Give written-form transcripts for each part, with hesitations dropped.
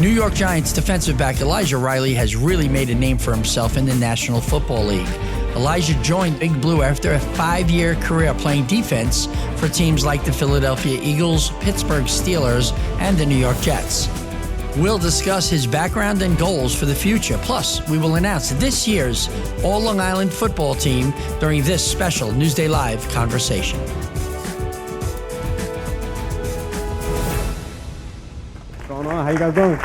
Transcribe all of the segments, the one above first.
New York Giants defensive back Elijah Riley has really made a name for himself in the National Football League. Elijah joined Big Blue after a 5-year career playing defense for teams like the Philadelphia Eagles, Pittsburgh Steelers, and the New York Jets. We'll discuss his background and goals for the future. Plus, we will announce this year's All-Long Island football team during this special Newsday Live conversation. What's going on? How you guys doing?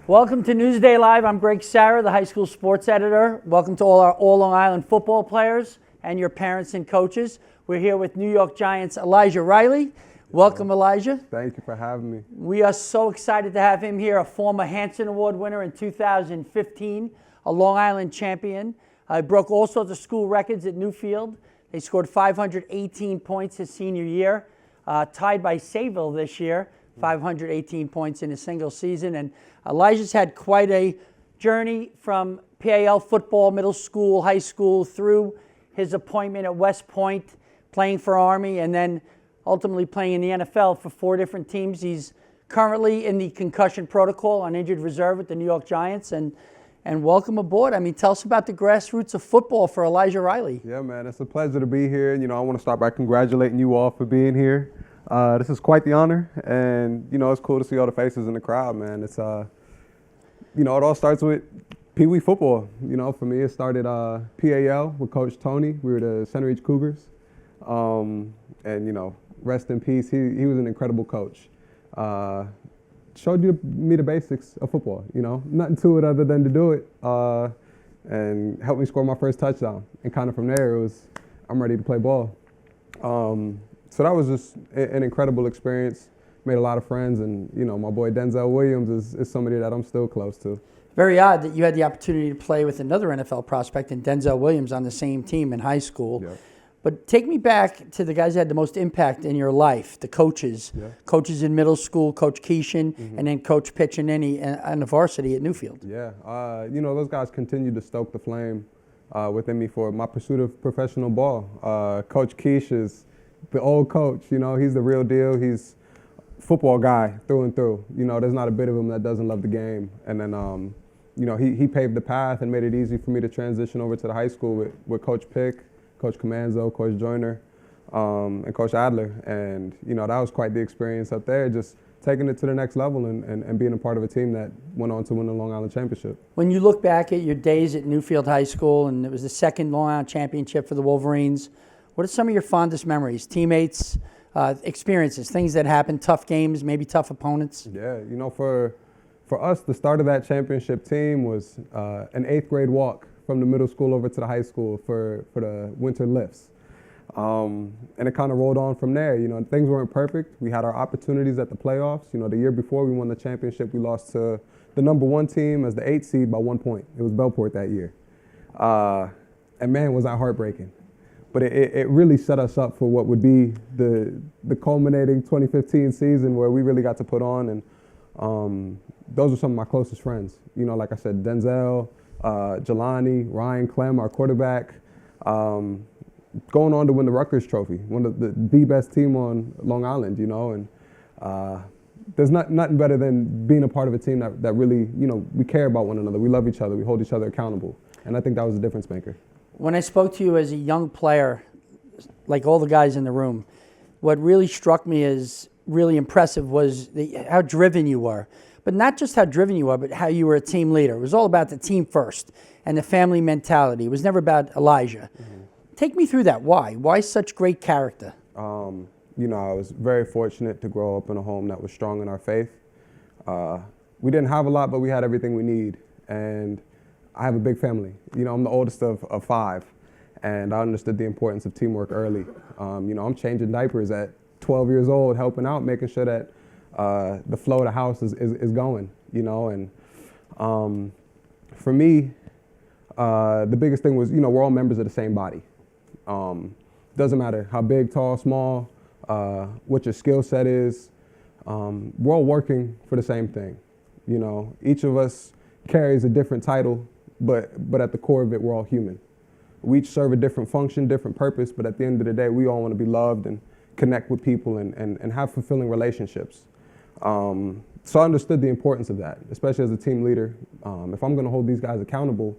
Welcome to Newsday Live. I'm Gregg, Sarra, the high school sports editor. Welcome to all our All-Long Island football players and your parents and coaches. We're here with New York Giants Elijah Riley. Welcome, Elijah. Thank you for having me. We are so excited to have him here, a former Hanson Award winner in 2015, a Long Island champion. He broke all sorts of school records at Newfield. They scored 518 points his senior year, tied by Sayville this year, 518 points in a single season. And Elijah's had quite a journey from PAL football, middle school, high school, through his appointment at West Point, playing for Army, and then ultimately playing in the NFL for 4 different teams. He's currently in the concussion protocol on injured reserve with the New York Giants. And welcome aboard. I mean, tell us about the grassroots of football for Elijah Riley. Yeah, man, it's a pleasure to be here. You know, I want to start by congratulating you all for being here. This is quite the honor, and, you know, it's cool to see all the faces in the crowd, man. It's, you know, it all starts with Pee Wee football. You know, for me, it started PAL with Coach Tony. We were the Center Ridge Cougars. And, you know, rest in peace. He was an incredible coach. Showed me the basics of football, you know, nothing to it other than to do it, and helped me score my first touchdown. And kind of from there, it was, I'm ready to play ball. So that was just an incredible experience. Made a lot of friends, and, you know, my boy Denzel Williams is somebody that I'm still close to. Very odd that you had the opportunity to play with another NFL prospect and Denzel Williams on the same team in high school. Yeah. But take me back to the guys that had the most impact in your life, the coaches. Yeah. Coaches in middle school, Coach Keeshan, and then Coach Piccinini on the varsity at Newfield. Yeah, you know, those guys continue to stoke the flame within me for my pursuit of professional ball. Coach Keesh is the old coach, you know, he's the real deal. He's football guy through and through. You know, there's not a bit of him that doesn't love the game. And then, you know, he paved the path and made it easy for me to transition over to the high school with Coach Pick, Coach Comanzo, Coach Joyner, and Coach Adler. And, you know, that was quite the experience up there, just taking it to the next level and being a part of a team that went on to win the Long Island Championship. When you look back at your days at Newfield High School, and it was the second Long Island Championship for the Wolverines, what are some of your fondest memories, teammates, experiences, things that happened, tough games, maybe tough opponents? Yeah, you know, for us, the start of that championship team was an 8th grade walk from the middle school over to the high school for the winter lifts. And it kind of rolled on from there. You know, things weren't perfect. We had our opportunities at the playoffs. You know, the year before we won the championship, we lost to the #1 team as the 8th seed by 1 point. It was Belport that year. And man, was that heartbreaking. But it really set us up for what would be the culminating 2015 season where we really got to put on. And those are some of my closest friends. You know, like I said, Denzel, Jelani, Ryan Clem, our quarterback, going on to win the Rutgers Trophy, one of the best team on Long Island, you know. And there's nothing better than being a part of a team that really, you know, we care about one another. We love each other. We hold each other accountable. And I think that was a difference maker. When I spoke to you as a young player, like all the guys in the room, what really struck me as really impressive was how driven you were. But not just how driven you were, but how you were a team leader. It was all about the team first and the family mentality. It was never about Elijah. Take me through that. Why? Why such great character? You know, I was very fortunate to grow up in a home that was strong in our faith. We didn't have a lot, but we had everything we need. And I have a big family. You know, I'm the oldest of 5, and I understood the importance of teamwork early. You know, I'm changing diapers at 12 years old, helping out, making sure that the flow of the house is going, you know. And for me, the biggest thing was, you know, we're all members of the same body. Doesn't matter how big, tall, small, what your skill set is. We're all working for the same thing. You know, each of us carries a different title, but at the core of it, we're all human. We each serve a different function, different purpose, but at the end of the day, we all want to be loved and connect with people and have fulfilling relationships. So I understood the importance of that, especially as a team leader. If I'm going to hold these guys accountable,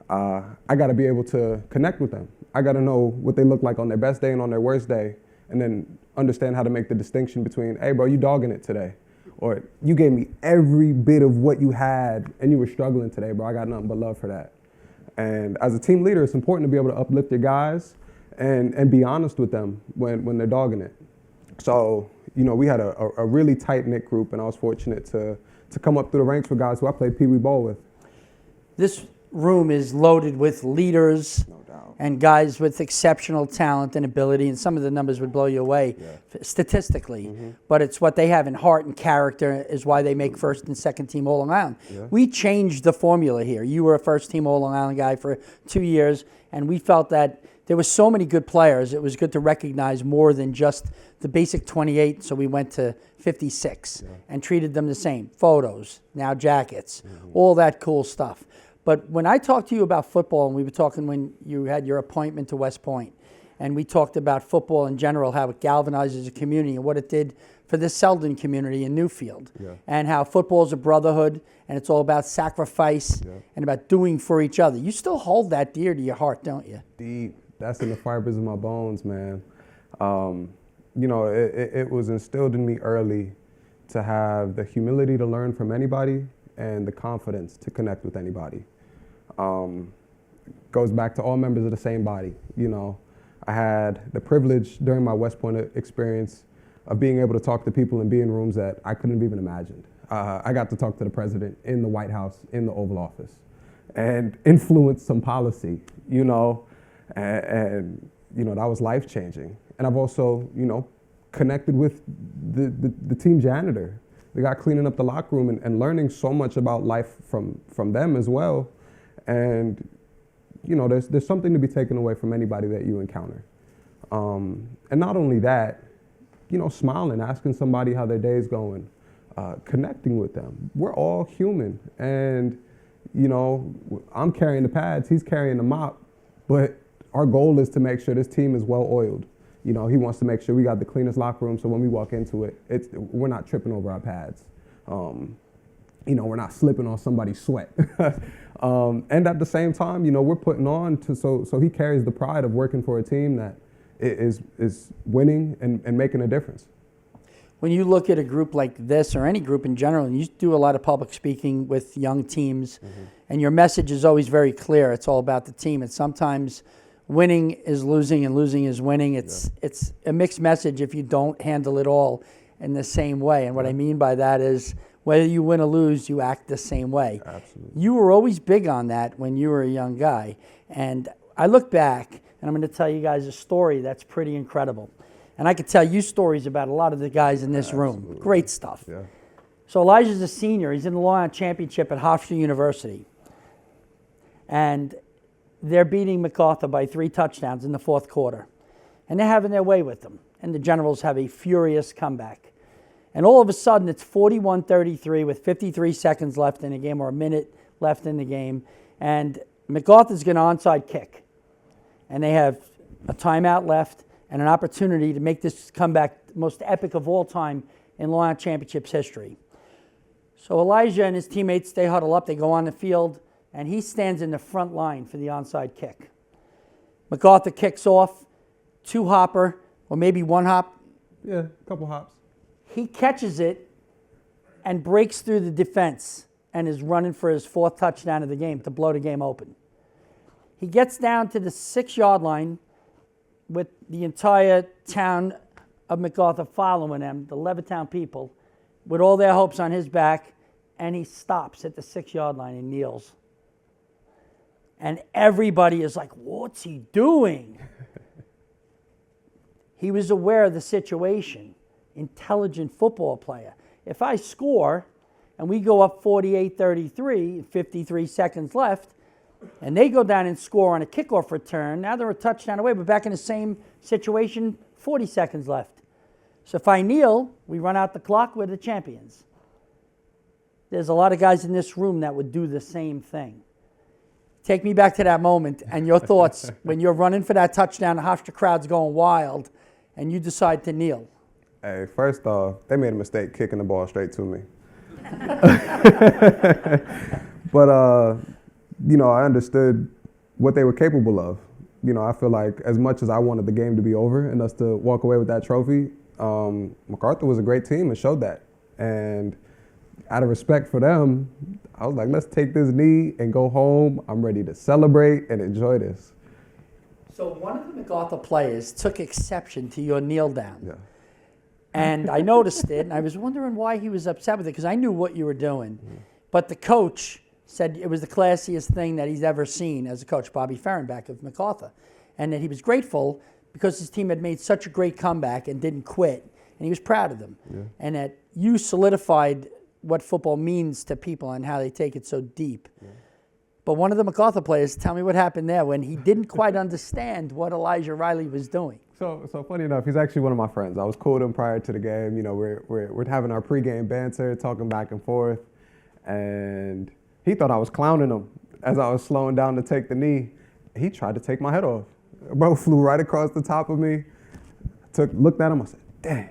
I got to be able to connect with them. I got to know what they look like on their best day and on their worst day, and then understand how to make the distinction between, hey, bro, you dogging it today. Or you gave me every bit of what you had and you were struggling today, bro. I got nothing but love for that. And as a team leader, it's important to be able to uplift your guys and be honest with them when they're dogging it. So, we had a really tight-knit group, and I was fortunate to come up through the ranks with guys who I played Pee Wee ball with. This room is loaded with leaders and guys with exceptional talent and ability, and some of the numbers would blow you away statistically. But it's what they have in heart and character is why they make first and second team All Long Island. We changed the formula here. You were a first team All Long Island guy for 2 years, and we felt that there were so many good players. It was good to recognize more than just the basic 28, so we went to 56 and treated them the same. Photos, now jackets, all that cool stuff. But when I talked to you about football, and we were talking when you had your appointment to West Point, and we talked about football in general, how it galvanizes a community and what it did for the Selden community in Newfield, and how football is a brotherhood, and it's all about sacrifice and about doing for each other. You still hold that dear to your heart, don't you? Deep. That's in the fibers of my bones, man. It was instilled in me early to have the humility to learn from anybody and the confidence to connect with anybody. Goes back to all members of the same body. I had the privilege during my West Point experience of being able to talk to people and be in rooms that I couldn't have even imagined. I got to talk to the president in the White House, in the Oval Office, and influence some policy, and that was life-changing. And I've also, connected with the team janitor, the guy cleaning up the locker room, and learning so much about life from them as well. And, there's something to be taken away from anybody that you encounter. And not only that, smiling, asking somebody how their day's going, connecting with them. We're all human. And, I'm carrying the pads, he's carrying the mop, but our goal is to make sure this team is well-oiled. He wants to make sure we got the cleanest locker room, so when we walk into it, we're not tripping over our pads. We're not slipping on somebody's sweat. And at the same time, we're putting on so he carries the pride of working for a team that is winning and making a difference. When you look at a group like this, or any group in general, and you do a lot of public speaking with young teams, and your message is always very clear. It's all about the team. And sometimes winning is losing and losing is winning. It's a mixed message if you don't handle it all in the same way. And what I mean by that is whether you win or lose, you act the same way. Absolutely. You were always big on that when you were a young guy. And I look back, and I'm going to tell you guys a story that's pretty incredible. And I could tell you stories about a lot of the guys in this room. Great stuff. Yeah. So Elijah's a senior. He's in the Long Island Championship at Hofstra University. And they're beating MacArthur by 3 touchdowns in the fourth quarter. And they're having their way with them. And the Generals have a furious comeback. And all of a sudden, it's 41-33 with 53 seconds left in the game, or a minute left in the game. And MacArthur's going to onside kick. And they have a timeout left and an opportunity to make this comeback most epic of all time in Long Island Championships history. So Elijah and his teammates, they huddle up, they go on the field, and he stands in the front line for the onside kick. MacArthur kicks off, 2-hopper, or maybe 1 hop. Yeah, a couple hops. He catches it and breaks through the defense and is running for his 4th touchdown of the game to blow the game open. He gets down to the 6-yard line with the entire town of MacArthur following him, the Levittown people, with all their hopes on his back, and he stops at the 6-yard line and kneels. And everybody is like, what's he doing? He was aware of the situation. Intelligent football player. If I score and we go up 48-33, 53 seconds left, and they go down and score on a kickoff return, now they're a touchdown away, but back in the same situation, 40 seconds left. So if I kneel, we run out the clock, we're the champions. There's a lot of guys in this room that would do the same thing. Take me back to that moment and your thoughts when you're running for that touchdown, the Hofstra crowd's going wild, and you decide to kneel. Hey, first off, they made a mistake kicking the ball straight to me. But, I understood what they were capable of. I feel like as much as I wanted the game to be over and us to walk away with that trophy, MacArthur was a great team and showed that. And out of respect for them, I was like, let's take this knee and go home. I'm ready to celebrate and enjoy this. So one of the MacArthur players took exception to your kneel down. Yeah. And I noticed it, and I was wondering why he was upset with it, because I knew what you were doing. But the coach said it was the classiest thing that he's ever seen as a coach, Bobby Fehrenbach of MacArthur, and that he was grateful because his team had made such a great comeback and didn't quit, and he was proud of them. Yeah. And that you solidified what football means to people and how they take it so deep. Yeah. But one of the MacArthur players, tell me what happened there when he didn't quite understand what Elijah Riley was doing. So funny enough, he's actually one of my friends. I was cool with him prior to the game. We're having our pregame banter, talking back and forth, and he thought I was clowning him as I was slowing down to take the knee. He tried to take my head off. Bro flew right across the top of me. Looked at him, I said, dang,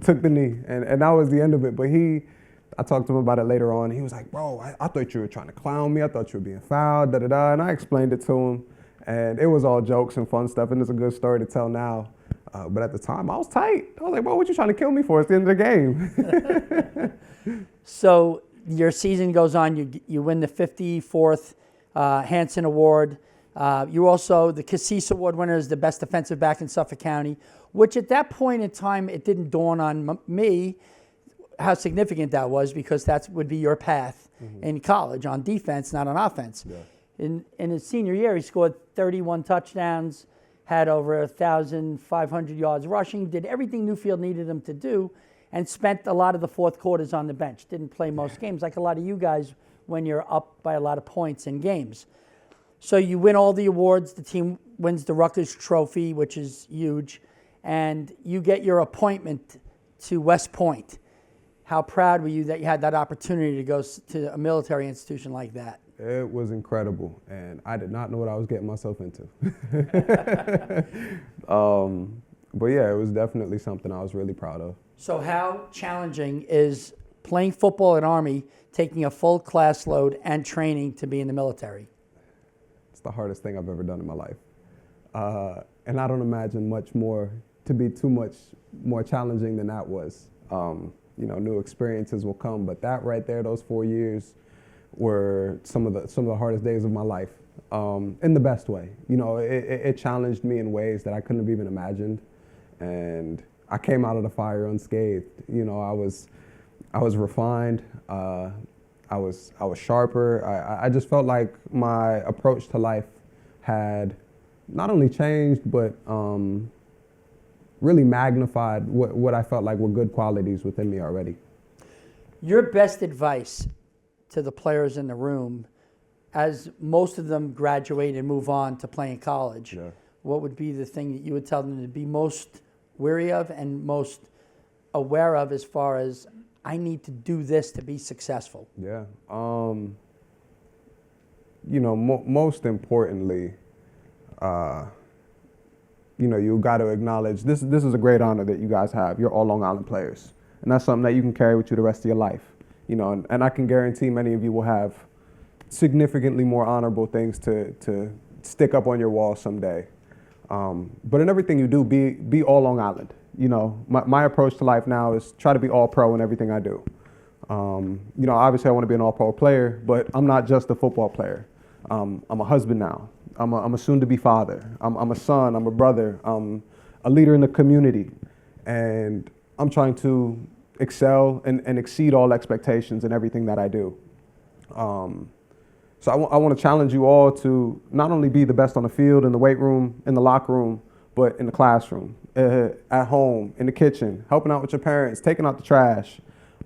took the knee. And that was the end of it. But I talked to him about it later on. He was like, bro, I thought you were trying to clown me. I thought you were being fouled, da-da-da. And I explained it to him. And it was all jokes and fun stuff, and it's a good story to tell now. But at the time, I was tight. I was like, bro, what you trying to kill me for? It's the end of the game. So your season goes on. You win the 54th Hanson Award. You also, the Cassis Award winner, is the best defensive back in Suffolk County, which at that point in time, it didn't dawn on me how significant that was, because that would be your path in college, on defense, not on offense. Yeah. In his senior year, he scored 31 touchdowns, had over 1,500 yards rushing, did everything Newfield needed him to do, and spent a lot of the fourth quarters on the bench. Didn't play most games, like a lot of you guys when you're up by a lot of points in games. So you win all the awards. The team wins the Rutgers Trophy, which is huge, and you get your appointment to West Point. How proud were you that you had that opportunity to go to a military institution like that? It was incredible, and I did not know what I was getting myself into. But yeah, it was definitely something I was really proud of. So how challenging is playing football at Army, taking a full class load and training to be in the military? It's the hardest thing I've ever done in my life. And I don't imagine much more to be too much more challenging than that was. New experiences will come, but that right there, those 4 years, were some of the hardest days of my life, in the best way. It challenged me in ways that I couldn't have even imagined, and I came out of the fire unscathed. I was refined. I was sharper. I just felt like my approach to life had not only changed, but really magnified what I felt like were good qualities within me already. Your best advice to the players in the room, as most of them graduate and move on to playing college, what would be the thing that you would tell them to be most wary of and most aware of, as far as, I need to do this to be successful? Yeah. Most importantly, you got to acknowledge this is a great honor that you guys have. You're all Long Island players. And that's something that you can carry with you the rest of your life. And I can guarantee many of you will have significantly more honorable things to stick up on your wall someday. But in everything you do, be all Long Island. My approach to life now is try to be all pro in everything I do. Obviously I want to be an all pro player, but I'm not just a football player. I'm a husband now. I'm a soon-to-be father. I'm a son. I'm a brother. I'm a leader in the community. And I'm trying to excel and exceed all expectations in everything that I do. So I want to challenge you all to not only be the best on the field, in the weight room, in the locker room, but in the classroom, at home, in the kitchen, helping out with your parents, taking out the trash.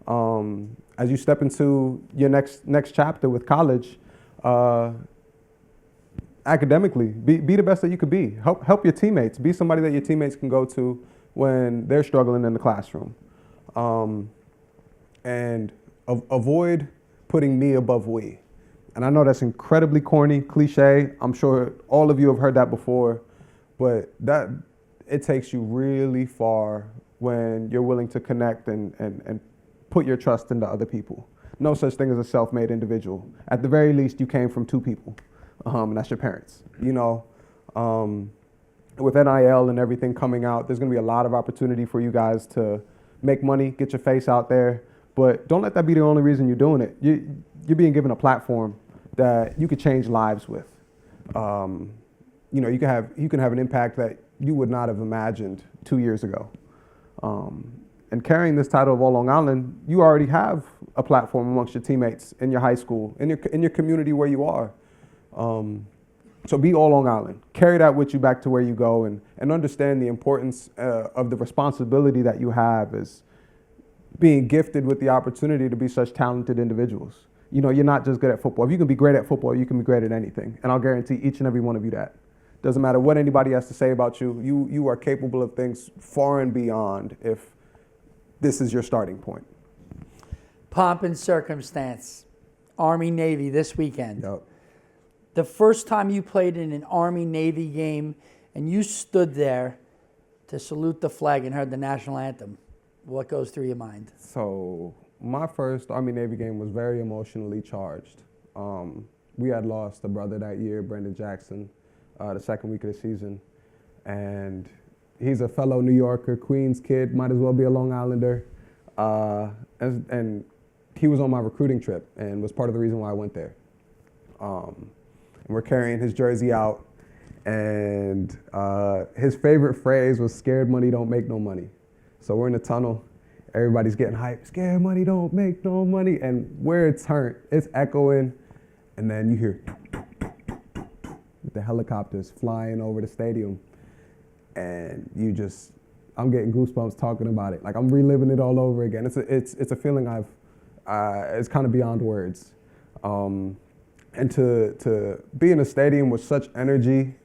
As you step into your next chapter with college, academically, be the best that you could be. Help your teammates. Be somebody that your teammates can go to when they're struggling in the classroom. And avoid putting me above we. And I know that's incredibly corny, cliche. I'm sure all of you have heard that before, but that it takes you really far when you're willing to connect and put your trust into other people. No such thing as a self-made individual. At the very least, you came from two people, and that's your parents. You know, with NIL and everything coming out, there's going to be a lot of opportunity for you guys to make money, get your face out there, but don't let that be the only reason you're doing it. You're being given a platform that you could change lives with. You know, you can have an impact that you would not have imagined 2 years ago. And carrying this title of All Long Island, you already have a platform amongst your teammates in your high school, in your community where you are. So be All Long Island. Carry that with you back to where you go, and understand the importance of the responsibility that you have as being gifted with the opportunity to be such talented individuals. You know, you're not just good at football. If you can be great at football, you can be great at anything. And I'll guarantee each and every one of you that. Doesn't matter what anybody has to say about you, you are capable of things far and beyond if this is your starting point. Pomp and circumstance. Army-Navy this weekend. Yep. The first time you played in an Army-Navy game and you stood there to salute the flag and heard the national anthem, what goes through your mind? So my first Army-Navy game was very emotionally charged. We had lost a brother that year, Brendan Jackson, the second week of the season. And he's a fellow New Yorker, Queens kid, might as well be a Long Islander. And he was on my recruiting trip and was part of the reason why I went there. And we're carrying his jersey out, and his favorite phrase was "scared money don't make no money." So we're in the tunnel, everybody's getting hyped, "Scared money don't make no money," and where it's turned, it's echoing, and then you hear the helicopters flying over the stadium, and I'm getting goosebumps talking about it. Like, I'm reliving it all over again. It's a feeling it's kind of beyond words. And to be in a stadium with such energy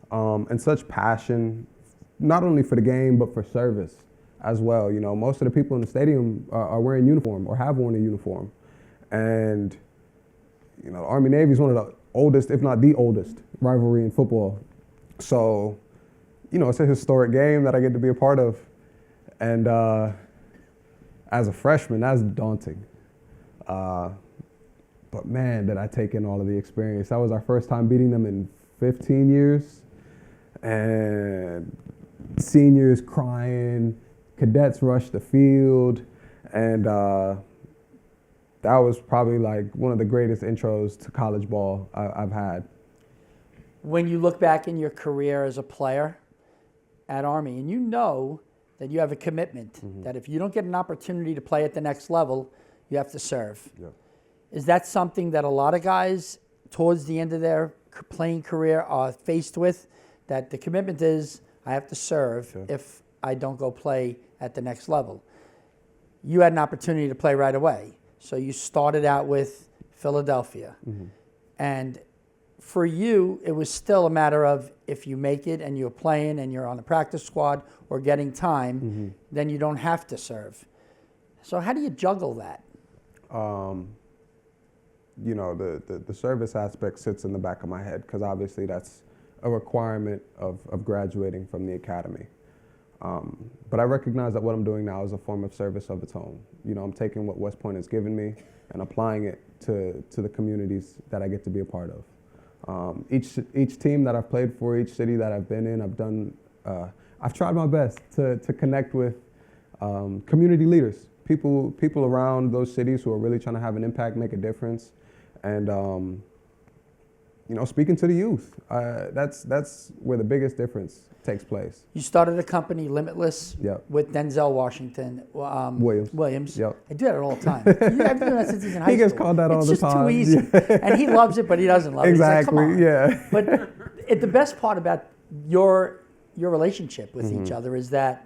and such passion, not only for the game, but for service as well. You know, most of the people in the stadium are wearing uniform or have worn a uniform. And, you know, the Army-Navy is one of the oldest, if not the oldest, rivalry in football. So, you know, it's a historic game that I get to be a part of. And as a freshman, that's daunting. But man, did I take in all of the experience. That was our first time beating them in 15 years. And seniors crying, cadets rushed the field. And that was probably like one of the greatest intros to college ball I've had. When you look back in your career as a player at Army, and you know that you have a commitment, that if you don't get an opportunity to play at the next level, you have to serve. Yep. Is that something that a lot of guys towards the end of their playing career are faced with? That the commitment is, I have to serve if I don't go play at the next level. You had an opportunity to play right away. So you started out with Philadelphia. And for you, it was still a matter of if you make it and you're playing and you're on the practice squad or getting time, then you don't have to serve. So how do you juggle that? You know, the service aspect sits in the back of my head because obviously that's a requirement of graduating from the academy. But I recognize that what I'm doing now is a form of service of its own. You know, I'm taking what West Point has given me and applying it to the communities that I get to be a part of. Each team that I've played for, each city that I've been in, I've tried my best to connect with community leaders, people around those cities who are really trying to have an impact, make a difference, and you know, speaking to the youth. That's where the biggest difference takes place. You started a company, Limitless, with Denzel Washington Williams. Yep. I do that all the time. I've been doing that since he's in high school. He gets called that all the time. It's just too easy. And he loves it, but he doesn't love it. Exactly, He's like, come on. But the best part about your relationship with each other is that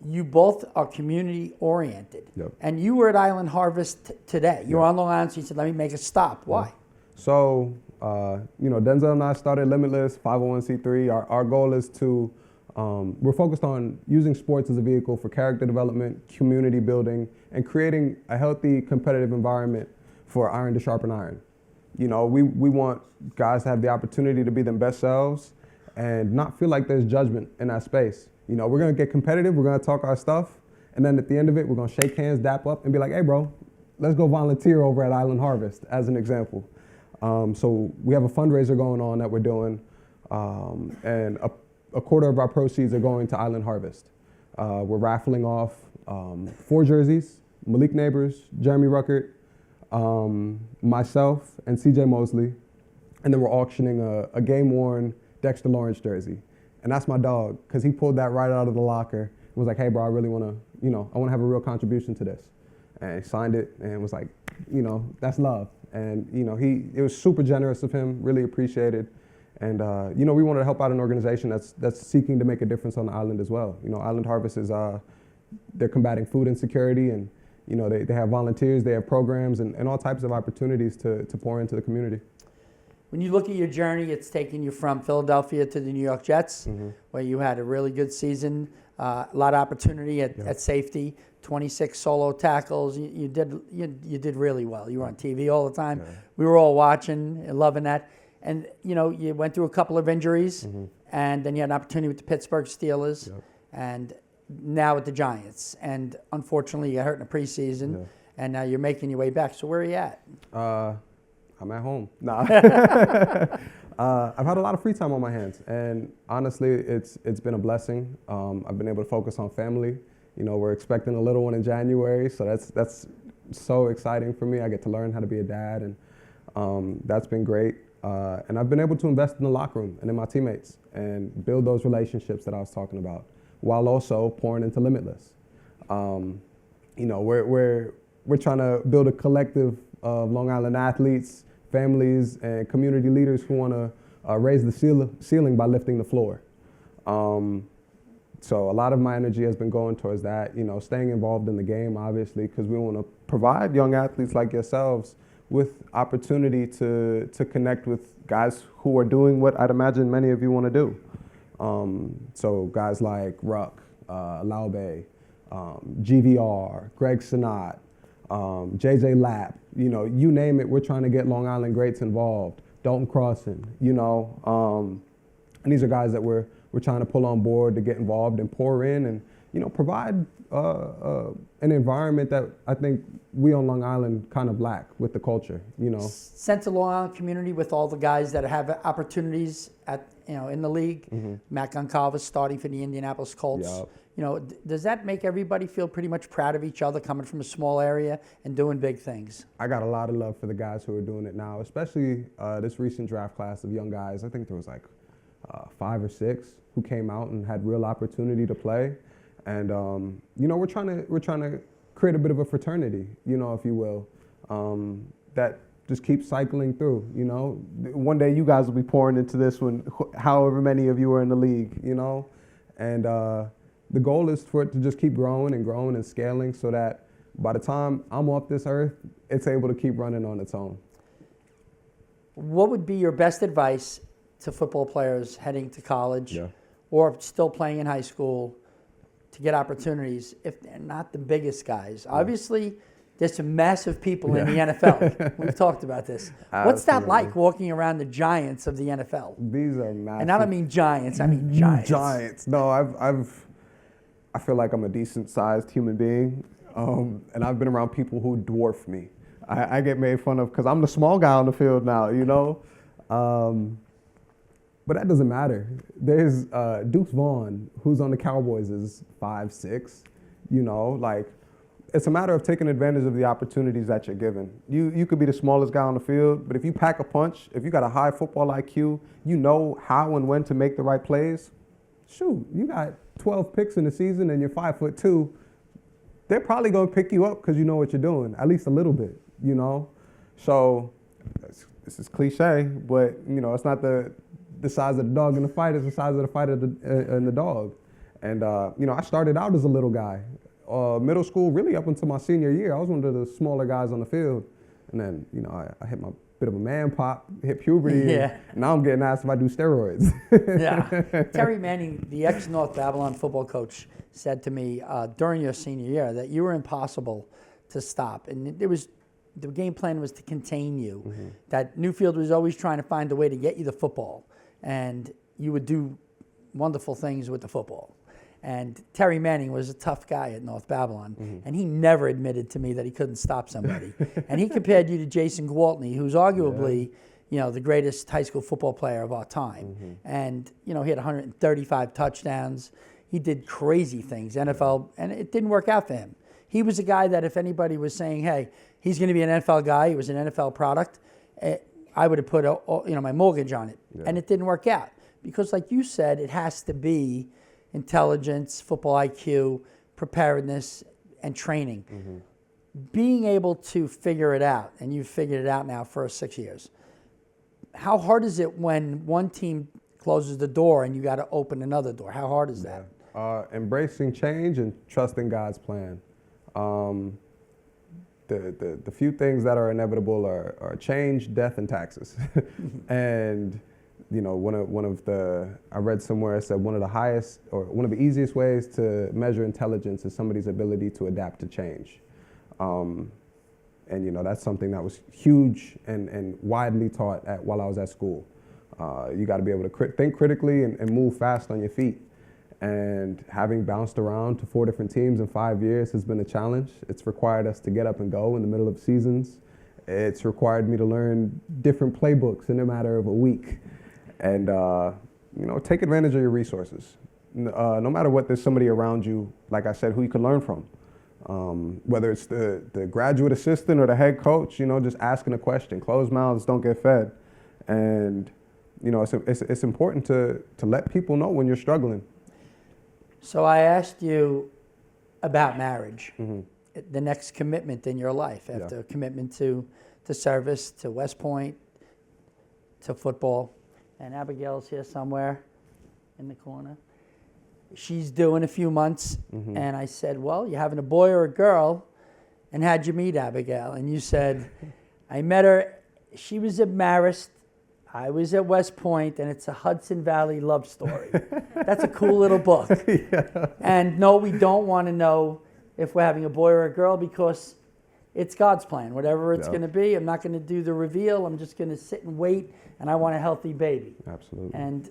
you both are community oriented. And you were at Island Harvest today. You were on Long Island, so you said, let me make a stop. Why? So, you know, Denzel and I started Limitless, 501c3. Our goal is to, we're focused on using sports as a vehicle for character development, community building, and creating a healthy competitive environment for iron to sharpen iron. You know, we want guys to have the opportunity to be their best selves and not feel like there's judgment in that space. You know, we're going to get competitive, we're going to talk our stuff, and then at the end of it, we're going to shake hands, dap up, and be like, hey, bro, let's go volunteer over at Island Harvest, as an example. So we have a fundraiser going on that we're doing, and a quarter of our proceeds are going to Island Harvest. We're raffling off 4 jerseys, Malik Neighbors, Jeremy Ruckert, myself, and CJ Mosley. And then we're auctioning a game-worn Dexter Lawrence jersey. And that's my dog, because he pulled that right out of the locker and was like, hey, bro, I really want to, you know, I want to have a real contribution to this. And he signed it and was like, you know, that's love. And, you know, it was super generous of him, really appreciated. And, you know, we wanted to help out an organization that's seeking to make a difference on the island as well. You know, Island Harvest is, they're combating food insecurity, and, you know, they have volunteers, they have programs, and all types of opportunities to pour into the community. When you look at your journey, it's taken you from Philadelphia to the New York Jets, where you had a really good season, a lot of opportunity at safety, 26 solo tackles. You did really well. You were on TV all the time. Yeah. We were all watching and loving that. And, you know, you went through a couple of injuries, and then you had an opportunity with the Pittsburgh Steelers, and now with the Giants. And unfortunately, you got hurt in the preseason, and now you're making your way back. So where are you at? I'm at home. Nah. I've had a lot of free time on my hands, and honestly, it's been a blessing. I've been able to focus on family. You know, we're expecting a little one in January, so that's so exciting for me. I get to learn how to be a dad, and that's been great. And I've been able to invest in the locker room and in my teammates and build those relationships that I was talking about, while also pouring into Limitless. You know, we're trying to build a collective of Long Island athletes, families, and community leaders who want to raise the ceiling by lifting the floor. So a lot of my energy has been going towards that, you know, staying involved in the game, obviously, because we want to provide young athletes like yourselves with opportunity to connect with guys who are doing what I'd imagine many of you want to do. So guys like Ruck, Laube, GVR, Gregg Sinat, JJ Lapp, you know, you name it, we're trying to get Long Island greats involved. Dalton Crossan, you know, and these are guys that we're trying to pull on board to get involved and pour in and, you know, provide an environment that I think we on Long Island kind of lack with the culture, you know. Sense of Long Island community with all the guys that have opportunities at, you know, in the league. Matt Goncalves starting for the Indianapolis Colts. Yep. You know, does that make everybody feel pretty much proud of each other coming from a small area and doing big things? I got a lot of love for the guys who are doing it now, especially this recent draft class of young guys. I think there was like 5 or 6 who came out and had real opportunity to play. And, you know, we're trying to create a bit of a fraternity, you know, if you will, that just keeps cycling through, you know. One day you guys will be pouring into this one, however many of you are in the league, you know. And the goal is for it to just keep growing and growing and scaling so that by the time I'm off this earth, it's able to keep running on its own. What would be your best advice to football players heading to college or still playing in high school to get opportunities if they're not the biggest guys? Obviously, there's some massive people in the NFL. We've talked about this. Absolutely. What's that like walking around the giants of the NFL? These are massive. And I don't mean giants, I mean giants. Giants. No, I feel like I'm a decent-sized human being, and I've been around people who dwarf me. I get made fun of because I'm the small guy on the field now, you know? But that doesn't matter. There's Deuce Vaughn, who's on the Cowboys, is 5'6", you know? Like, it's a matter of taking advantage of the opportunities that you're given. You could be the smallest guy on the field, but if you pack a punch, if you got a high football IQ, you know how and when to make the right plays, shoot, you got 12 picks in the season and you're 5'2", they're probably going to pick you up because you know what you're doing, at least a little bit, you know? So this is cliche, but, you know, it's not the size of the dog in the fight, it's the size of the fight in the dog. And, you know, I started out as a little guy. Middle school, really up until my senior year, I was one of the smaller guys on the field. And then, you know, I hit my bit of a man pop, hit puberty, and now I'm getting asked if I do steroids. Terry Manning, the ex-North Babylon football coach, said to me during your senior year that you were impossible to stop. And the game plan was to contain you, that Newfield was always trying to find a way to get you the football. And you would do wonderful things with the football. And Terry Manning was a tough guy at North Babylon, and he never admitted to me that he couldn't stop somebody. And he compared you to Jason Gwaltney, who's arguably, the greatest high school football player of our time. And, he had 135 touchdowns. He did crazy things, NFL, and it didn't work out for him. He was a guy that if anybody was saying, hey, he's going to be an NFL guy, he was an NFL product, I would have put my mortgage on it. And it didn't work out. Because like you said, it has to be intelligence, football IQ, preparedness, and training. Being able to figure it out, and you've figured it out now for 6 years, how hard is it when one team closes the door and you got to open another door? How hard is that? Embracing change and trusting God's plan. The few things that are inevitable are change, death, and taxes. And I read somewhere it said one of the easiest ways to measure intelligence is somebody's ability to adapt to change. And that's something that was huge and widely taught while I was at school. You got to be able to think critically and move fast on your feet. And having bounced around to 4 different teams in 5 years has been a challenge. It's required us to get up and go in the middle of seasons. It's required me to learn different playbooks in a matter of a week. And, take advantage of your resources. No matter what, there's somebody around you, like I said, who you can learn from. Whether it's the graduate assistant or the head coach, just asking a question. Closed mouths don't get fed. And, it's important to let people know when you're struggling. So I asked you about marriage, the next commitment in your life after commitment to service, to West Point, to football. And Abigail's here somewhere in the corner. She's due in a few months. And I said, well, you having a boy or a girl? And how'd you meet Abigail? And you said, I met her, she was at Marist, I was at West Point, and it's a Hudson Valley love story. That's a cool little book. And no, we don't want to know if we're having a boy or a girl because it's God's plan. Whatever it's going to be, I'm not going to do the reveal. I'm just going to sit and wait, and I want a healthy baby. Absolutely. And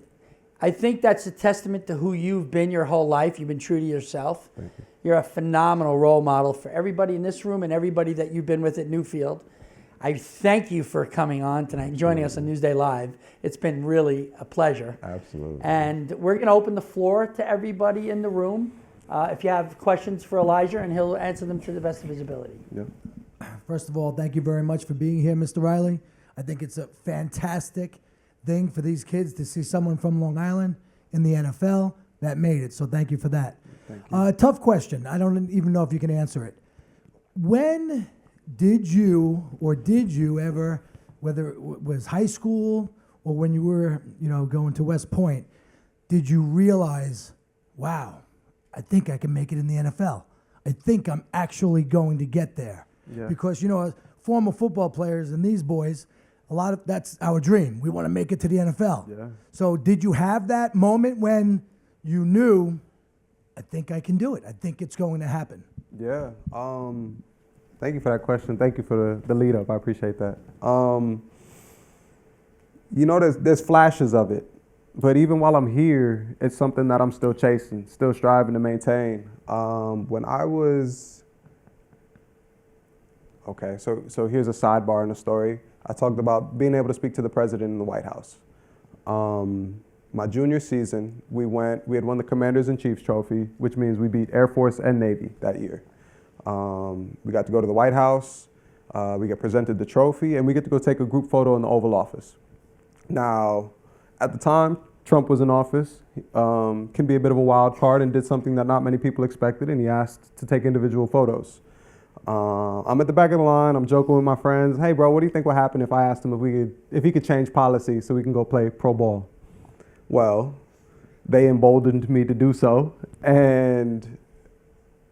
I think that's a testament to who you've been your whole life. You've been true to yourself. Thank you. You're a phenomenal role model for everybody in this room and everybody that you've been with at Newfield. I thank you for coming on tonight and joining us on Newsday Live. It's been really a pleasure. Absolutely. And we're going to open the floor to everybody in the room. If you have questions for Elijah, and he'll answer them to the best of his ability. Yep. First of all, thank you very much for being here, Mr. Riley. I think it's a fantastic thing for these kids to see someone from Long Island in the NFL that made it. So thank you for that. Thank you. Tough question. I don't even know if you can answer it. When did you ever, whether it was high school or when you were, going to West Point, did you realize, wow, I think I can make it in the NFL? I think I'm actually going to get there. Yeah. Because, former football players and these boys, that's our dream. We want to make it to the NFL. Yeah. So did you have that moment when you knew, I think I can do it? I think it's going to happen. Yeah. Thank you for that question. Thank you for the lead up. I appreciate that. There's flashes of it, but even while I'm here, it's something that I'm still chasing, still striving to maintain. When I was, so here's a sidebar in the story. I talked about being able to speak to the president in the White House. My junior season, we had won the Commanders in Chiefs trophy, which means we beat Air Force and Navy that year. We got to go to the White House, we get presented the trophy, and we get to go take a group photo in the Oval Office. Now, at the time, Trump was in office, can be a bit of a wild card, and did something that not many people expected, and he asked to take individual photos. I'm at the back of the line, I'm joking with my friends, hey bro, what do you think would happen if I asked him if he could change policy so we can go play pro ball? Well, they emboldened me to do so, and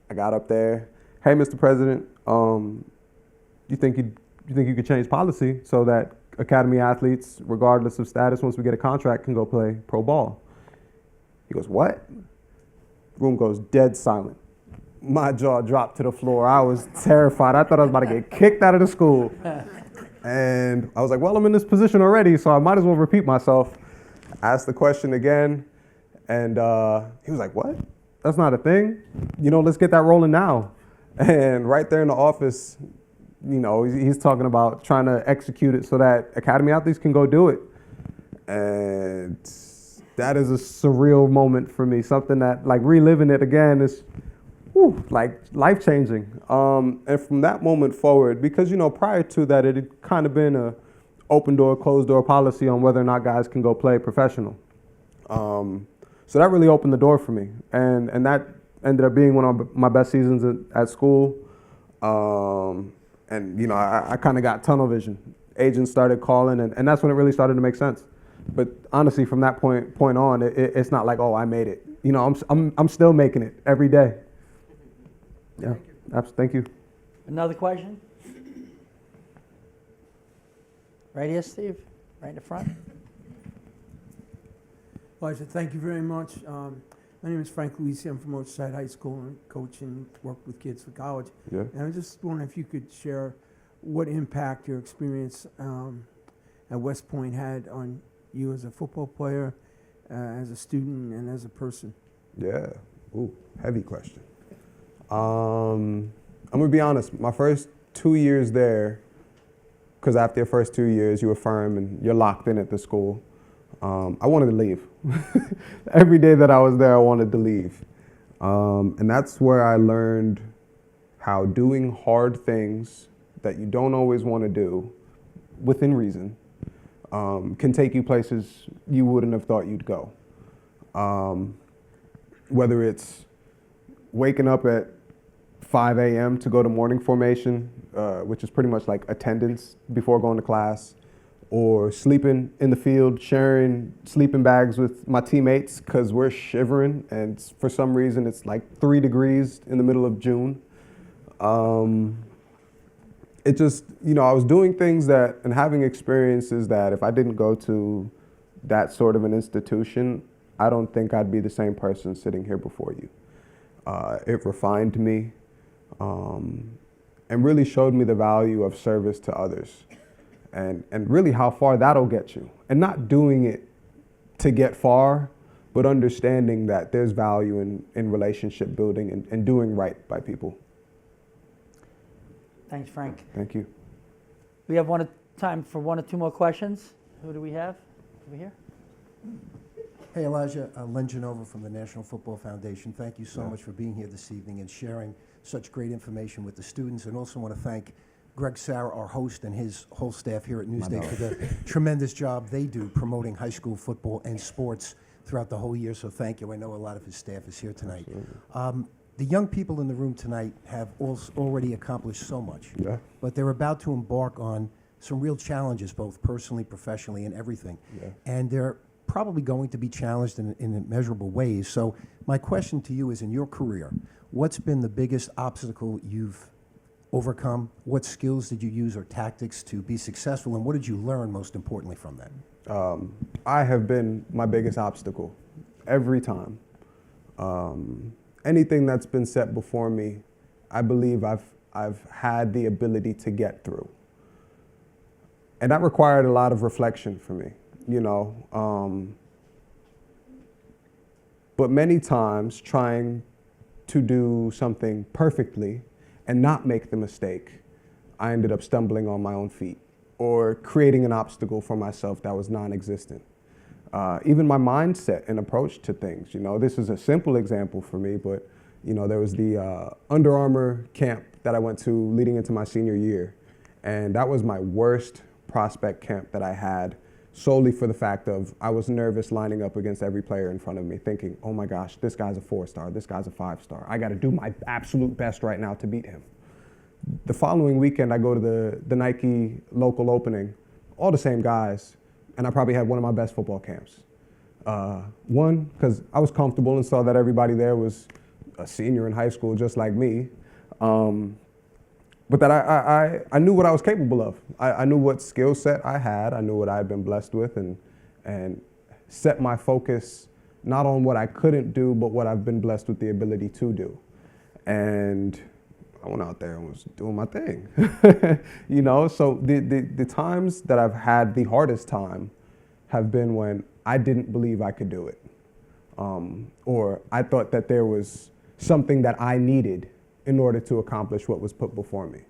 I got up there. Hey, Mr. President, you think you could change policy so that academy athletes, regardless of status, once we get a contract, can go play pro ball? He goes, what? Room goes dead silent. My jaw dropped to the floor. I was terrified. I thought I was about to get kicked out of the school. And I was like, well, I'm in this position already, so I might as well repeat myself. asked the question again, and he was like, "What? That's not a thing. Let's get that rolling now." And right there in the office, he's talking about trying to execute it so that academy athletes can go do it. And that is a surreal moment for me, something that, like, reliving it again is like life-changing. And from that moment forward, because, prior to that, it had kind of been a open door, closed door policy on whether or not guys can go play professional. So that really opened the door for me. And that ended up being one of my best seasons at school. And, I kind of got tunnel vision. Agents started calling, and that's when it really started to make sense. But honestly, from that point on, it's not like, oh, I made it. I'm still making it every day. Yeah, thank you. Another question? Right here, Steve, right in the front. Elijah, thank you very much. My name is Frank Luisi. I'm from Oceanside High School and coach and work with kids for college. Yeah. And I just wondering if you could share what impact your experience at West Point had on you as a football player, as a student, and as a person. Yeah. Ooh, heavy question. I'm gonna be honest. My first 2 years there, because after your first 2 years, you affirm and you're locked in at the school. I wanted to leave. Every day that I was there, I wanted to leave. And that's where I learned how doing hard things that you don't always want to do, within reason, can take you places you wouldn't have thought you'd go. Whether it's waking up at 5 a.m. to go to morning formation, which is pretty much like attendance before going to class, or sleeping in the field, sharing sleeping bags with my teammates because we're shivering, and for some reason it's like 3 degrees in the middle of June. It just, I was doing things that, and having experiences that if I didn't go to that sort of an institution, I don't think I'd be the same person sitting here before you. It refined me and really showed me the value of service to others. And really how far that'll get you. And not doing it to get far, but understanding that there's value in relationship building and doing right by people. Thanks, Frank. Thank you. We have time for 1 or 2 more questions. Who do we have over here? Hey, Elijah, Len Genova from the National Football Foundation. Thank you so much for being here this evening and sharing such great information with the students. And also want to thank Gregg, Sarra, our host, and his whole staff here at Newsday for the tremendous job they do promoting high school football and sports throughout the whole year. So thank you. I know a lot of his staff is here tonight. The young people in the room tonight have already accomplished so much, but they're about to embark on some real challenges, both personally, professionally, and everything. And they're probably going to be challenged in immeasurable ways. So my question to you is, in your career, what's been the biggest obstacle you've overcome? What skills did you use or tactics to be successful, and what did you learn most importantly from that? I have been my biggest obstacle every time. Anything that's been set before me, I believe I've had the ability to get through. And that required a lot of reflection for me, But many times trying to do something perfectly and not make the mistake, I ended up stumbling on my own feet or creating an obstacle for myself that was non-existent. Even my mindset and approach to things, this is a simple example for me, but there was the Under Armour camp that I went to leading into my senior year. And that was my worst prospect camp that I had, solely for the fact of I was nervous lining up against every player in front of me, thinking, oh my gosh, this guy's a 4-star, this guy's a 5-star. I got to do my absolute best right now to beat him. The following weekend, I go to the Nike local opening, all the same guys, and I probably had one of my best football camps. One, because I was comfortable and saw that everybody there was a senior in high school just like me. But that I knew what I was capable of. I knew what skill set I had. I knew what I had been blessed with, and set my focus not on what I couldn't do, but what I've been blessed with the ability to do. And I went out there and was doing my thing. So the times that I've had the hardest time have been when I didn't believe I could do it. Or I thought that there was something that I needed in order to accomplish what was put before me.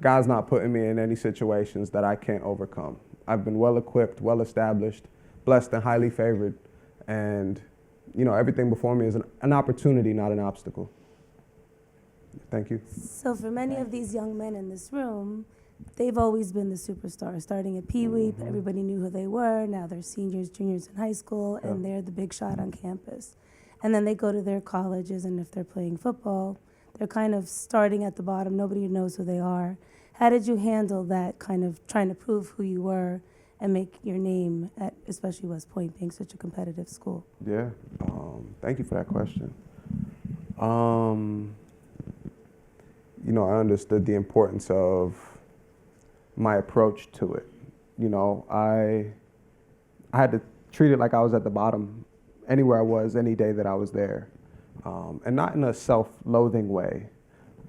God's not putting me in any situations that I can't overcome. I've been well equipped, well established, blessed and highly favored. And, you know, everything before me is an opportunity, not an obstacle. Thank you. So for many of these young men in this room, they've always been the superstar. Starting at Pee Wee, everybody knew who they were. Now they're seniors, juniors in high school, and they're the big shot on campus. And then they go to their colleges, and if they're playing football, they're kind of starting at the bottom. Nobody knows who they are. How did you handle that, kind of trying to prove who you were and make your name at, especially West Point being such a competitive school? Yeah, thank you for that question. You know, I understood the importance of my approach to it. You know, I had to treat it like I was at the bottom anywhere I was, any day that I was there. And not in a self-loathing way,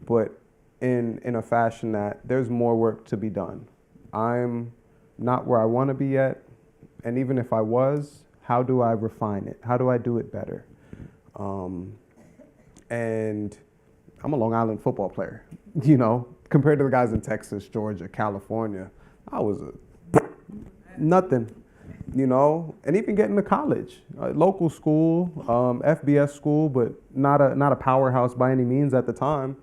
but in a fashion that there's more work to be done. I'm not where I want to be yet, and even if I was, how do I refine it? How do I do it better? And I'm a Long Island football player, you know, compared to the guys in Texas, Georgia, California. I was nothing, you know, and even getting to college, local school, FBS school, but not a powerhouse by any means at the time.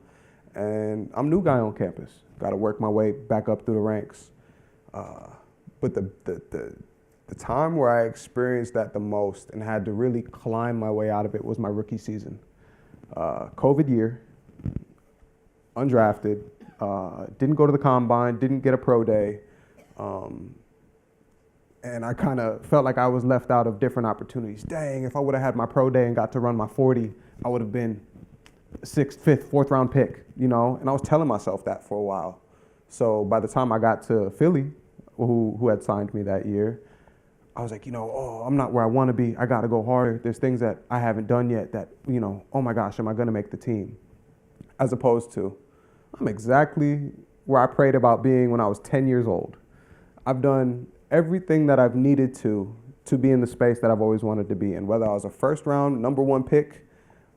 And I'm a new guy on campus. Got to work my way back up through the ranks. But the time where I experienced that the most and had to really climb my way out of it was my rookie season. COVID year, undrafted, didn't go to the combine, didn't get a pro day. And I kind of felt like I was left out of different opportunities. Dang, if I would have had my pro day and got to run my 40, I would have been 6th, 5th, 4th round pick, you know? And I was telling myself that for a while. So by the time I got to Philly, who had signed me that year, I was like, you know, oh, I'm not where I want to be. I got to go harder. There's things that I haven't done yet that, you know, oh my gosh, am I going to make the team? As opposed to, I'm exactly where I prayed about being when I was 10 years old. I've done everything that I've needed to be in the space that I've always wanted to be in, whether I was a first round, #1 pick,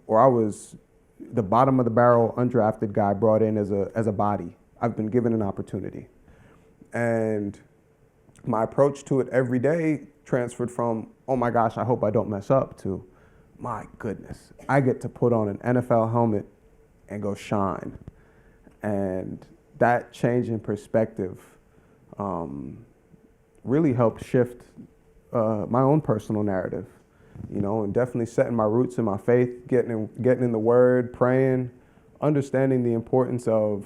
or I was the bottom of the barrel, undrafted guy brought in as a body. I've been given an opportunity. And my approach to it every day transferred from, oh my gosh, I hope I don't mess up, to, my goodness, I get to put on an NFL helmet and go shine. And that change in perspective really helped shift my own personal narrative, you know, and definitely setting my roots in my faith, getting in the Word, praying, understanding the importance of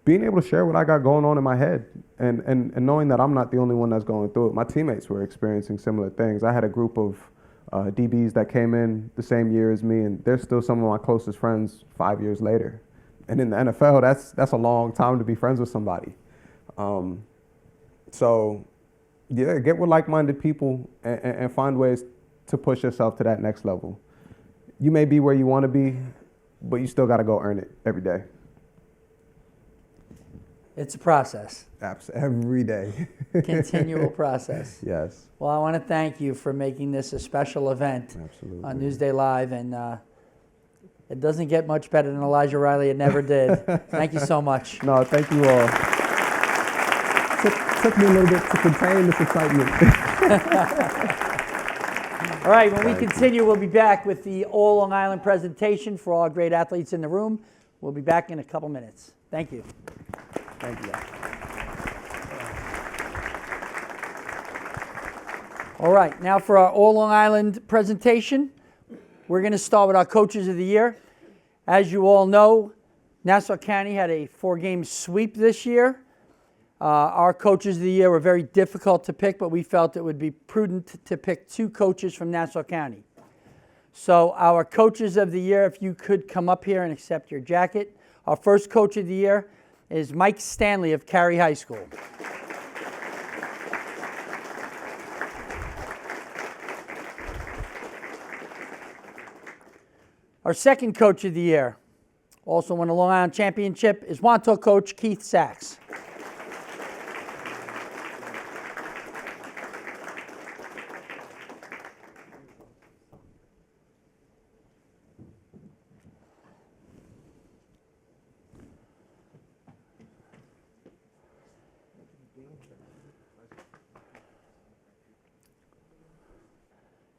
being able to share what I got going on in my head, and knowing that I'm not the only one that's going through it. My teammates were experiencing similar things. I had a group of DBs that came in the same year as me, and they're still some of my closest friends 5 years later. And in the NFL, that's a long time to be friends with somebody. So, yeah, get with like-minded people and find ways to push yourself to that next level. You may be where you want to be, but you still got to go earn it every day. It's a process. Every day. Continual process. Yes. Well, I want to thank you for making this a special event Absolutely. on Newsday Live, and it doesn't get much better than Elijah Riley. It never did. Thank you so much. No, thank you all. Took me a little bit to contain this excitement. All right, when we continue, we'll be back with the All Long Island presentation for all our great athletes in the room. We'll be back in a couple minutes. Thank you. Thank you. All right, now for our All Long Island presentation, we're going to start with our Coaches of the Year. As you all know, Nassau County had a 4-game sweep this year. Our Coaches of the Year were very difficult to pick, but we felt it would be prudent to pick 2 coaches from Nassau County. So our Coaches of the Year, if you could come up here and accept your jacket. Our first Coach of the Year is Mike Stanley of Cary High School. Our second Coach of the Year, also won a Long Island Championship, is Wantagh coach Keith Sachs.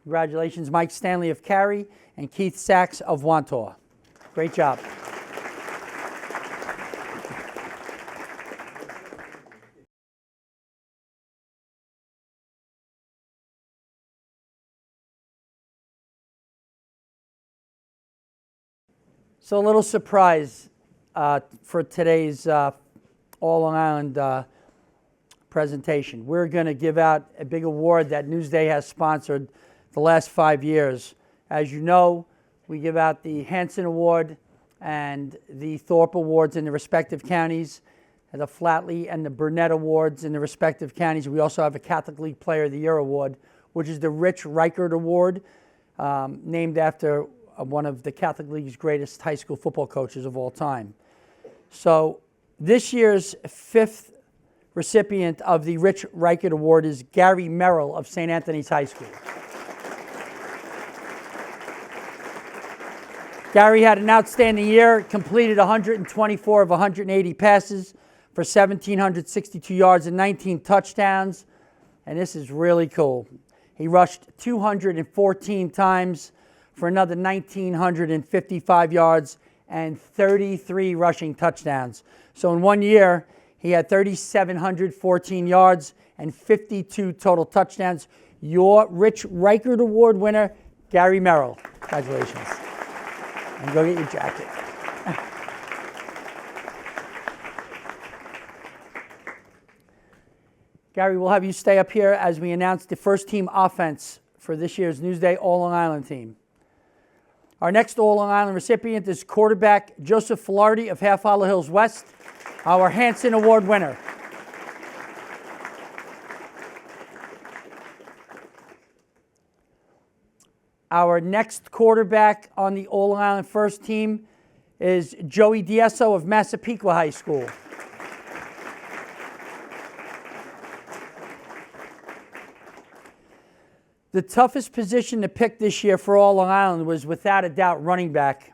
Congratulations, Mike Stanley of Cary and Keith Sachs of Wantor. Great job. So a little surprise for today's All Long Island presentation. We're going to give out a big award that Newsday has sponsored the last 5 years. As you know, we give out the Hanson Award and the Thorpe Awards in the respective counties, and the Flatley and the Burnett Awards in the respective counties. We also have a Catholic League Player of the Year Award, which is the Rich Reichert Award, named after one of the Catholic League's greatest high school football coaches of all time. So this year's 5th recipient of the Rich Reichert Award is Gary Merrill of St. Anthony's High School. Gary had an outstanding year, completed 124 of 180 passes for 1,762 yards and 19 touchdowns, and this is really cool. He rushed 214 times for another 1,955 yards and 33 rushing touchdowns. So in 1 year, he had 3,714 yards and 52 total touchdowns. Your Rich Reichert Award winner, Gary Merrill. Congratulations. And go get your jacket. Gary, we'll have you stay up here as we announce the first team offense for this year's Newsday All Long Island team. Our next All Long Island recipient is quarterback Joseph Filardi of Half Hollow Hills West, our Hanson Award winner. Our next quarterback on the All Long Island first team is Joey Diesso of Massapequa High School. The toughest position to pick this year for All Long Island was without a doubt running back.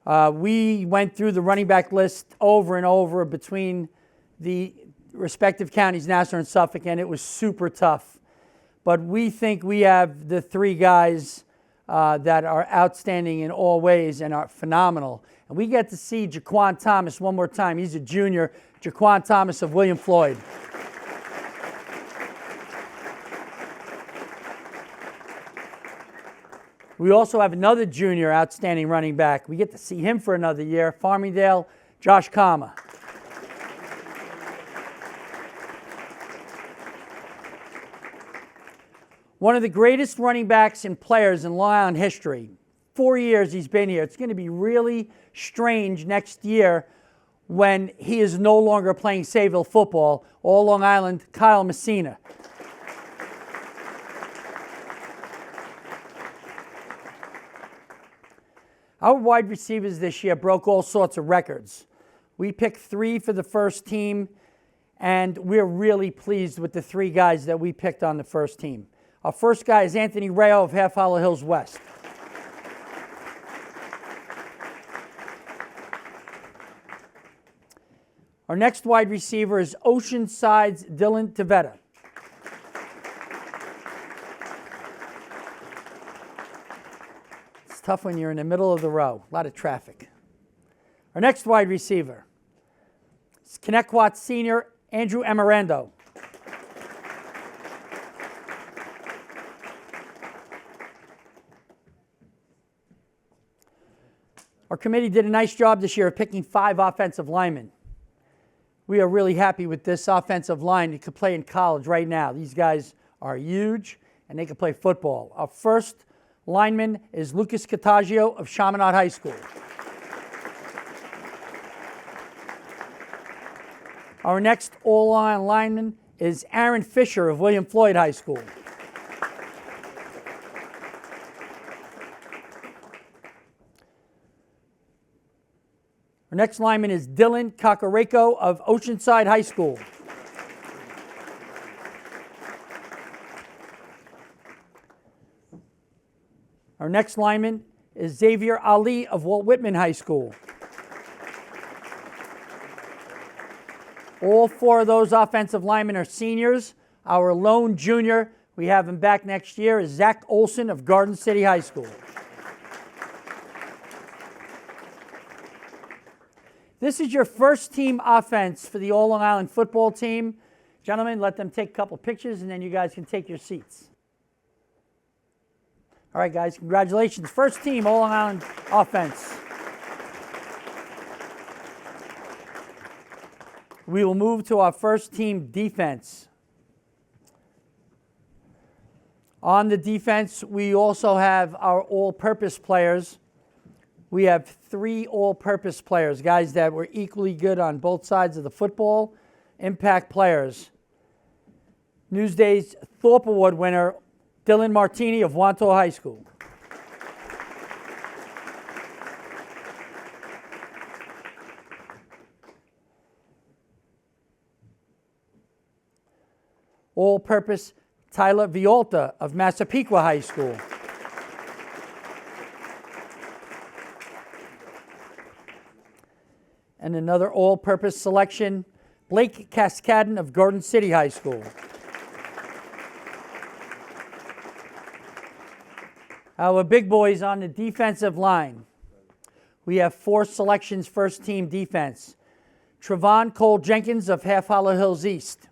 We went through the running back list over and over between the respective counties, Nassau and Suffolk, and it was super tough. But we think we have the 3 guys that are outstanding in all ways and are phenomenal. And we get to see Jaquan Thomas one more time. He's a junior, Jaquan Thomas of William Floyd. We also have another junior outstanding running back. We get to see him for another year, Farmingdale, Josh Kama. One of the greatest running backs and players in Long Island history. 4 years he's been here. It's going to be really strange next year when he is no longer playing Sayville football. All Long Island, Kyle Messina. Our wide receivers this year broke all sorts of records. We picked 3 for the first team, and we're really pleased with the 3 guys that we picked on the first team. Our first guy is Anthony Rayo of Half Hollow Hills West. Our next wide receiver is Oceanside's Dylan Tavetta. It's tough when you're in the middle of the row. A lot of traffic. Our next wide receiver is Connecticut senior Andrew Amarando. Our committee did a nice job this year of picking 5 offensive linemen. We are really happy with this offensive line that could play in college right now. These guys are huge, and they can play football. Our first lineman is Lucas Cottagio of Chaminade High School. Our next all-line lineman is Aaron Fisher of William Floyd High School. Our next lineman is Dylan Cacareko of Oceanside High School. Our next lineman is Xavier Ali of Walt Whitman High School. All 4 of those offensive linemen are seniors. Our lone junior we have him back next year, is Zach Olson of Garden City High School. This is your first team offense for the All Long Island football team. Gentlemen, let them take a couple pictures, and then you guys can take your seats. All right, guys, congratulations. First team All Long Island offense. We will move to our first team defense. On the defense, we also have our all-purpose players. We have 3 all-purpose players, guys that were equally good on both sides of the football, impact players. Newsday's Thorpe Award winner, Dylan Martini of Wanto High School. All-purpose Tyler Violta of Massapequa High School. And another all-purpose selection, Blake Cascadden of Garden City High School. Our big boys on the defensive line. We have 4 selections, first team defense. Trevon Cole Jenkins of Half Hollow Hills East.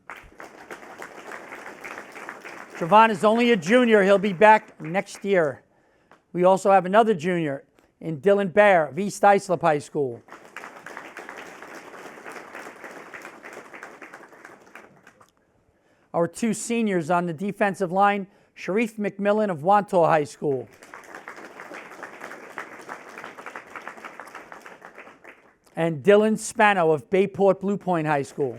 Trevon is only a junior. He'll be back next year. We also have another junior in Dylan Bear of East Islip High School. Our 2 seniors on the defensive line, Sharif McMillan of Wanto High School. And Dylan Spano of Bayport Blue Point High School.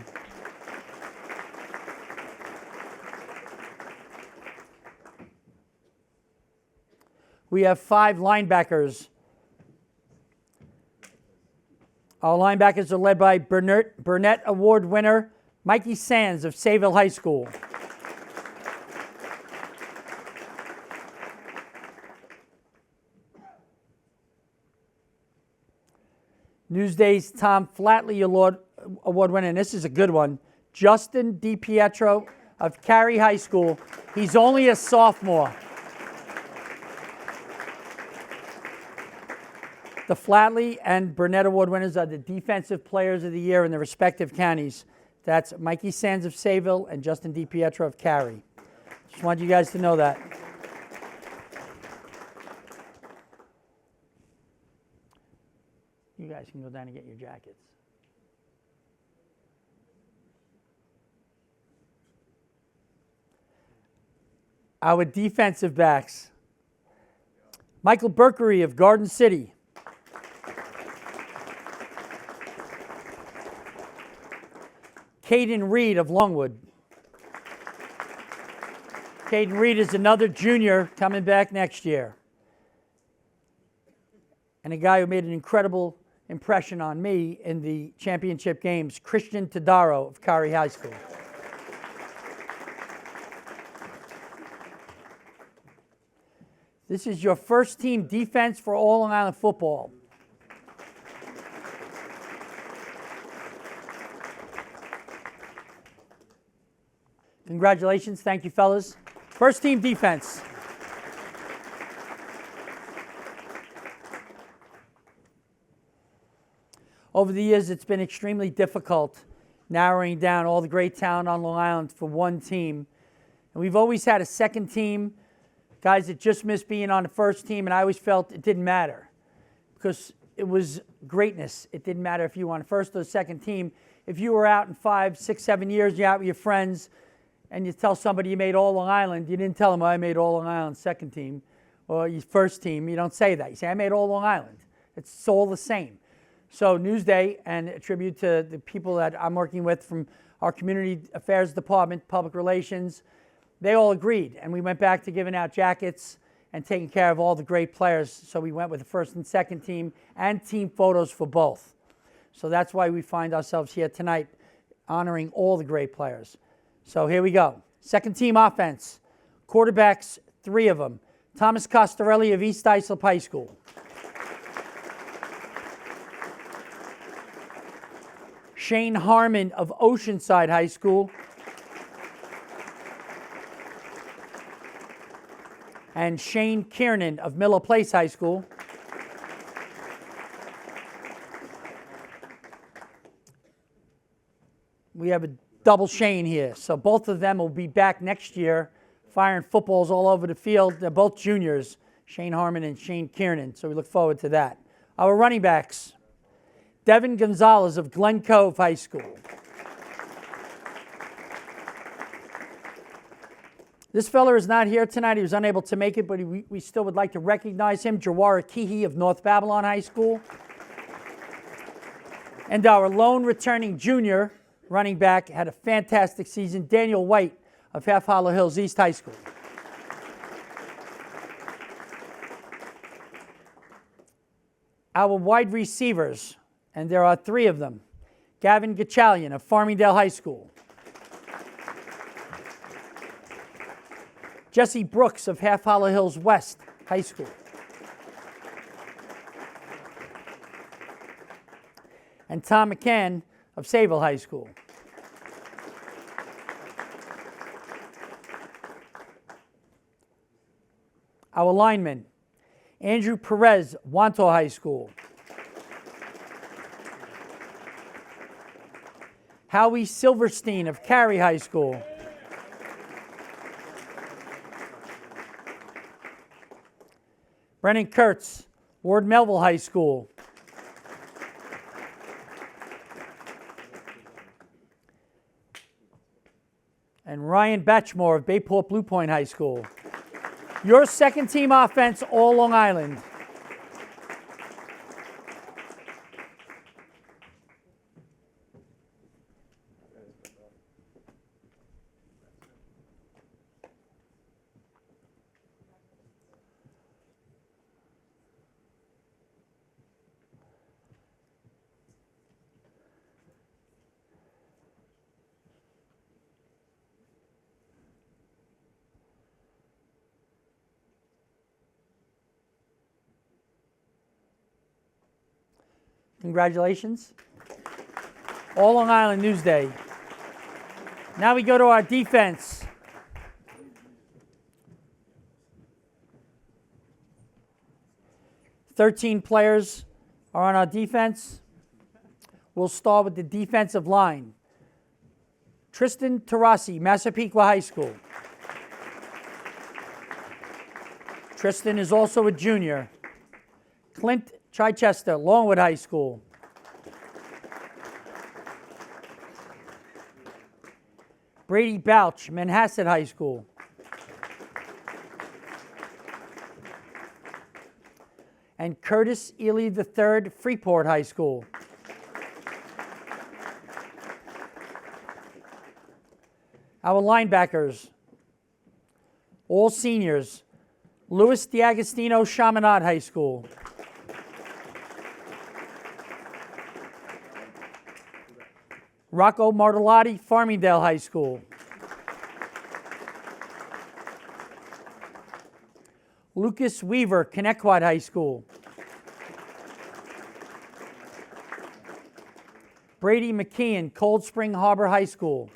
We have 5 linebackers. Our linebackers are led by Burnett Award winner Mikey Sands of Sayville High School. Newsday's Tom Flatley Award winner, and this is a good one, Justin DiPietro of Cary High School. He's only a sophomore. The Flatley and Burnett Award winners are the Defensive Players of the Year in their respective counties. That's Mikey Sands of Sayville and Justin DiPietro of Cary. Just want you guys to know that. You guys can go down and get your jackets. Our defensive backs. Michael Berkery of Garden City. Caden Reed of Longwood. Caden Reed is another junior coming back next year. And a guy who made an incredible impression on me in the championship games, Christian Tadaro of Cary High School. This is your first team defense for All Long Island football. Congratulations. Thank you, fellas. First team defense. Over the years, it's been extremely difficult narrowing down all the great talent on Long Island for one team. And we've always had a second team, guys that just missed being on the first team, and I always felt it didn't matter because it was greatness. It didn't matter if you were on the first or the second team. If you were out in 5, 6, 7 years, you're out with your friends, and you tell somebody you made All Long Island, you didn't tell them, I made All Long Island second team or your first team. You don't say that. You say, I made All Long Island. It's all the same. So Newsday, and a tribute to the people that I'm working with from our Community Affairs Department, Public Relations, they all agreed. And we went back to giving out jackets and taking care of all the great players. So we went with the first and second team and team photos for both. So that's why we find ourselves here tonight honoring all the great players. So here we go. Second team offense. Quarterbacks, 3 of them. Thomas Costarelli of East Islip High School. Shane Harmon of Oceanside High School. and Shane Kiernan of Miller Place High School. We have a double Shane here, so both of them will be back next year firing footballs all over the field. They're both juniors, Shane Harmon and Shane Kiernan, so we look forward to that. Our running backs, Devin Gonzalez of Glen Cove High School. This fella is not here tonight. He was unable to make it, but we still would like to recognize him. Jawara Keehee of North Babylon High School. And our lone returning junior running back had a fantastic season, Daniel White of Half Hollow Hills East High School. Our wide receivers, and there are 3 of them, Gavin Gachalian of Farmingdale High School. Jesse Brooks of Half Hollow Hills West High School. And Tom McCann of Sayville High School. Our linemen, Andrew Perez, Wanto High School. Howie Silverstein of Cary High School. Brennan Kurtz, Ward Melville High School. And Ryan Batchmore of Bayport Blue Point High School. Your second team offense, all Long Island. Congratulations. All Long Island Newsday. Now we go to our defense. "13 players are on our defense. We'll start with the defensive line. Tristan Tarasi, Massapequa High School. Tristan is also a junior. Clint Chichester, Longwood High School. Brady Bouch, Manhasset High School. And Curtis Ely III, Freeport High School. Our linebackers, all seniors. Louis D'Agostino, Chaminade High School. Rocco Martellotti, Farmingdale High School. Lucas Weaver, Connecticut High School. Brady McKeon, Cold Spring Harbor High School.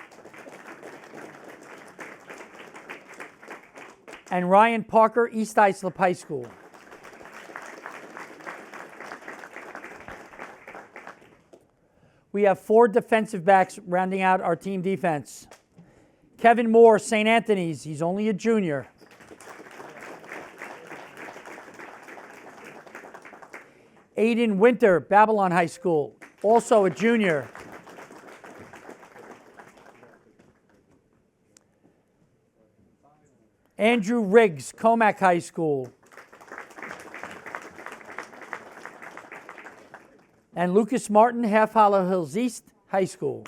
And Ryan Parker, East Islip High School. We have 4 defensive backs rounding out our team defense. Kevin Moore, St. Anthony's. He's only a junior. Aiden Winter, Babylon High School. Also a junior. Andrew Riggs, Comac High School. And Lucas Martin, Half Hollow Hills East High School.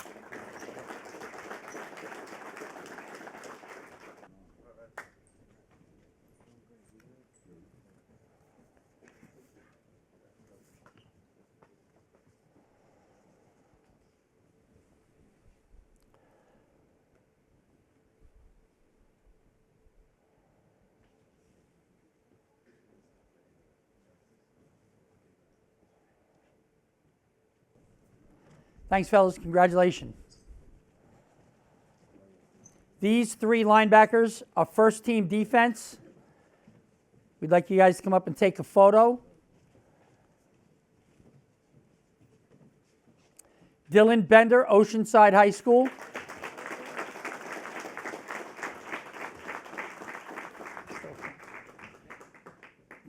Thanks, fellas. Congratulations. These 3 linebackers are first-team defense. We'd like you guys to come up and take a photo. Dylan Bender, Oceanside High School.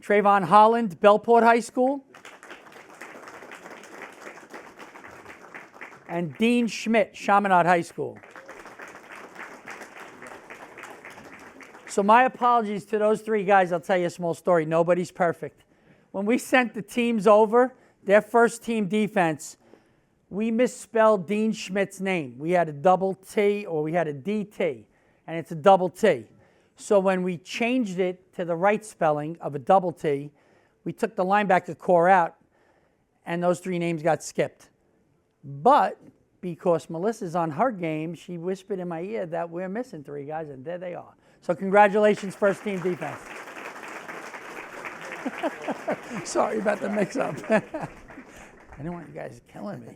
Trayvon Holland, Bellport High School. And Dean Schmidt, Chaminade High School. So my apologies to those three guys. I'll tell you a small story. Nobody's perfect. When we sent the teams over, their first team defense, we misspelled Dean Schmidt's name. We had a double T or we had a DT, and it's a double T. So when we changed it to the right spelling of a double T, we took the linebacker core out, and those three names got skipped. But because Melissa's on her game, she whispered in my ear that we're missing three guys, and there they are. So congratulations, first team defense. Sorry about the mix-up. I didn't want you guys killing me.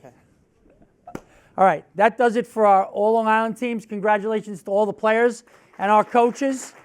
All right, that does it for our All Long Island teams. Congratulations to all the players and our coaches.